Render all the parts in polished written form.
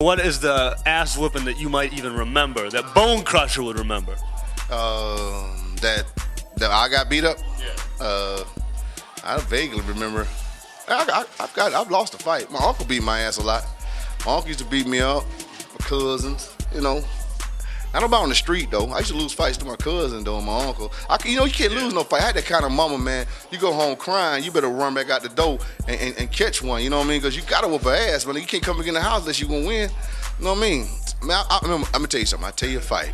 What is the ass whooping that you might even remember, that Bonecrusher would remember? That I got beat up? Yeah. I vaguely remember. I've lost a fight. My uncle beat my ass a lot. My uncle used to beat me up. My cousins, you know. I don't know about on the street though. I used to lose fights to my cousin though, and my uncle. You can't lose no fight. I had that kind of mama, man. You go home crying, you better run back out the door and catch one. You know what I mean? Because you gotta whoop her ass, man. You can't come back in the house unless you gonna win. You know what I mean? Man, I'm gonna tell you something. I'll tell you a fight.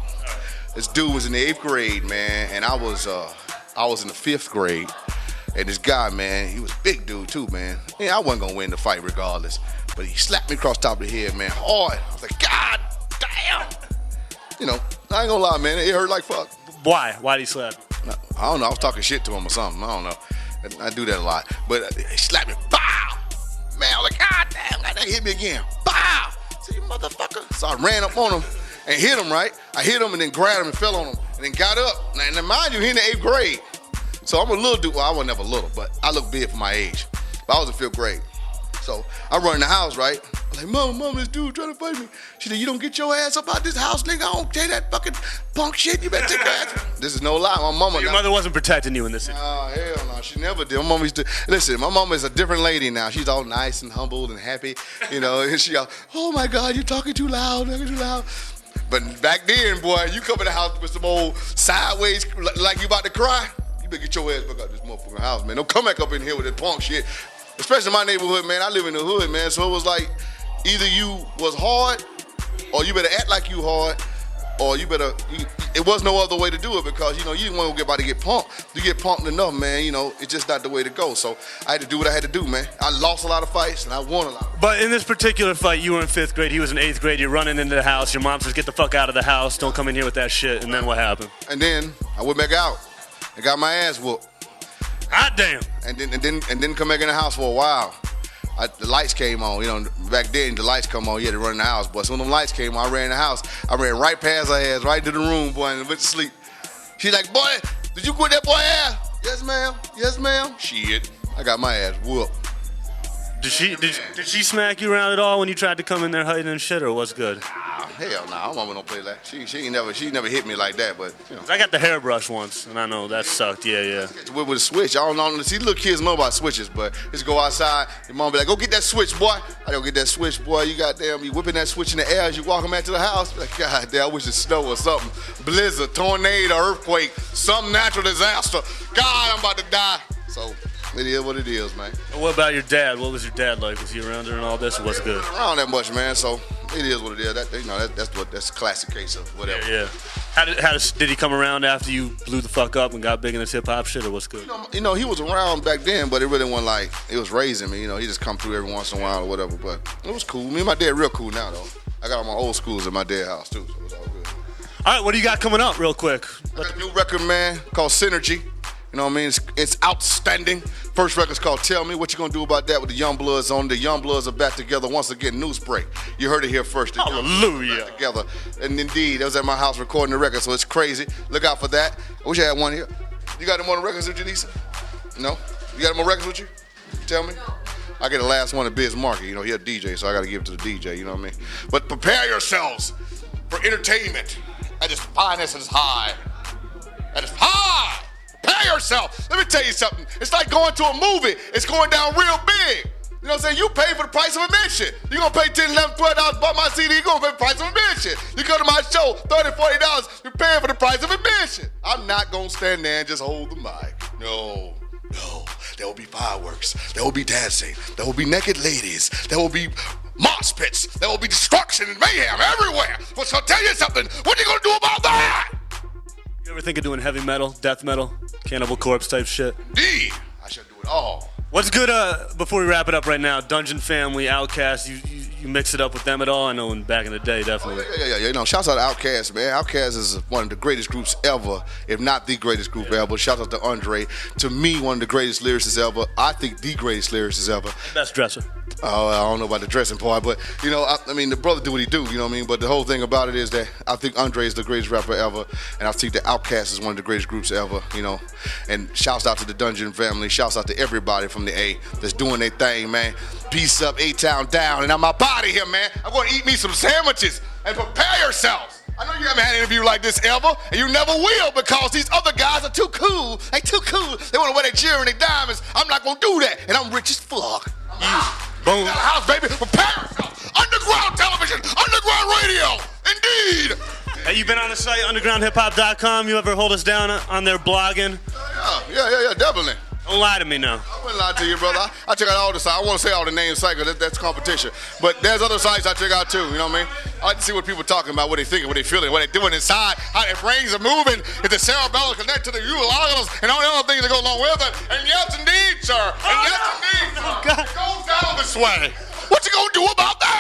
This dude was in the 8th grade, man, and I was in the 5th grade. And this guy, man, he was a big dude too, man. Yeah, I wasn't gonna win the fight regardless. But he slapped me across the top of the head, man, hard. I was like, God damn! You know, I ain't gonna lie, man, it hurt like fuck. Why? Why did he slap you? I don't know, I was talking shit to him or something, I don't know. I do that a lot. But he slapped me, bow! Man, I was like, God damn, that hit me again, bow! See, you motherfucker. So I ran up on him and hit him, right? I hit him and then grabbed him and fell on him and then got up. And mind you, he in the 8th grade. So I'm a little dude. Well, I wasn't never little, but I look big for my age. But I was in 5th grade. So I run in the house, right? I'm like, Mom, this dude trying to fight me. She said, you don't get your ass up out this house, nigga. I don't tell that fucking punk shit. You better take your ass. This is no lie. My mama. So your mother wasn't protecting you in this situation? Hell no. She never did. My mama used to, listen, my mama is a different lady now. She's all nice and humbled and happy, you know. And she all, oh my God, you're talking too loud, talking too loud. But back then, boy, you come in the house with some old sideways, like you about to cry. You better get your ass back out this motherfucking house, man. Don't come back up in here with that punk shit. Especially in my neighborhood, man. I live in the hood, man. So it was like either you was hard or you better act like you hard or you better, it was no other way to do it because, you know, you didn't want to get punked. You get punked enough, man, you know, it's just not the way to go. So I had to do what I had to do, man. I lost a lot of fights and I won a lot. But in this particular fight, you were in 5th grade, he was in 8th grade, you're running into the house, your mom says, get the fuck out of the house, don't come in here with that shit, and then what happened? And then I went back out and got my ass whooped. Hot damn. And then come back in the house for a while. The lights came on, you know, back then the lights come on, you had to run in the house, but when them lights came on, I ran in the house. I ran right past her ass, right to the room, boy, and went to sleep. She's like, boy, did you quit that boy ass? Yes, ma'am. Yes, ma'am. Shit. I got my ass whooped. Did she smack you around at all when you tried to come in there hiding and shit, or what's good? Hell no, my mama don't play that. She never hit me like that, but you know. I got the hairbrush once, and I know that sucked. Yeah. With a switch, I don't know. See, little kids know about switches, but just go outside. Your mom be like, "Go get that switch, boy." I don't get that switch, boy. You whipping that switch in the air as you walking back to the house. Like, God damn, I wish it snow or something. Blizzard, tornado, earthquake, some natural disaster. God, I'm about to die. So. It is what it is, man. What about your dad? What was your dad like? Was he around during all this, or what's good? Around that much, man. So it is what it is. That's a classic case of whatever. Yeah. How did he come around after you blew the fuck up and got big in this hip hop shit, or what's good? You know, he was around back then, but it really wasn't like it was raising me. You know, he just come through every once in a while or whatever. But it was cool. Me and my dad real cool now though. I got all my old schools at my dad's house too, so it was all good. All right, what do you got coming up, real quick? I got a new record, man, called Synergy. You know what I mean? It's outstanding. First record's called Tell Me. What you gonna do about that with the Young Bloods on? The Young Bloods are back together once again. New spray. You heard it here first. The Hallelujah. Back together. And indeed, I was at my house recording the record, so it's crazy. Look out for that. I wish I had one here. You got any more records with you, Lisa? No? You got any more records with you? Tell me. I get the last one at Biz Market. You know, he a DJ, so I gotta give it to the DJ, you know what I mean? But prepare yourselves for entertainment at its finest and its high. At its high! Prepare yourself. Let me tell you something. It's like going to a movie. It's going down real big. You know what I'm saying? You pay for the price of admission. You're going to pay $10, $11, $12 to buy my CD. You're going to pay the price of admission. You come to my show, $30, $40, you're paying for the price of admission. I'm not going to stand there and just hold the mic. No. There will be fireworks. There will be dancing. There will be naked ladies. There will be mosh pits. There will be destruction and mayhem everywhere. But so I'll tell you something. What are you going to do about that? You ever think of doing heavy metal, death metal, Cannibal Corpse type shit? Indeed. I should do it all. What's good, before we wrap it up right now, Dungeon Family, Outkast, you mix it up with them at all? I know back in the day, definitely. Oh, yeah. You know, shouts out to Outkast, man. Outkast is one of the greatest groups ever, if not the greatest group ever. Shouts out to Andre. To me, one of the greatest lyricists ever. I think the greatest lyricist ever. Best dresser. Oh, I don't know about the dressing part, but, you know, I mean, the brother do what he do, you know what I mean? But the whole thing about it is that I think Andre is the greatest rapper ever, and I think the Outkast is one of the greatest groups ever, you know? And shouts out to the Dungeon Family. Shouts out to everybody from the A that's doing their thing, man. Peace up, A-Town down, and I'm out. out of here, man. I'm going to eat me some sandwiches and prepare yourselves. I know you haven't had an interview like this ever, and you never will because these other guys are too cool. They too cool. They want to wear their jewelry and their diamonds. I'm not going to do that, and I'm rich as fuck. Boom. Got a house, baby. Prepare yourself. Underground television, underground radio. Indeed. Hey, you been on the site, undergroundhiphop.com? You ever hold us down on their blogging? Yeah, definitely. Don't lie to me now. I wouldn't lie to you, brother. I check out all the sites. I want to say all the names sites because that's competition. But there's other sites I check out too, you know what I mean? I like to see what people are talking about, what they thinking, what they feeling, what they doing inside, how their brains are moving, if the cerebellum connect to the uvula and all the other things that go along with it. And yes, indeed, sir. And yes, indeed, sir. Oh, God. It goes down this way. What you gonna do about that?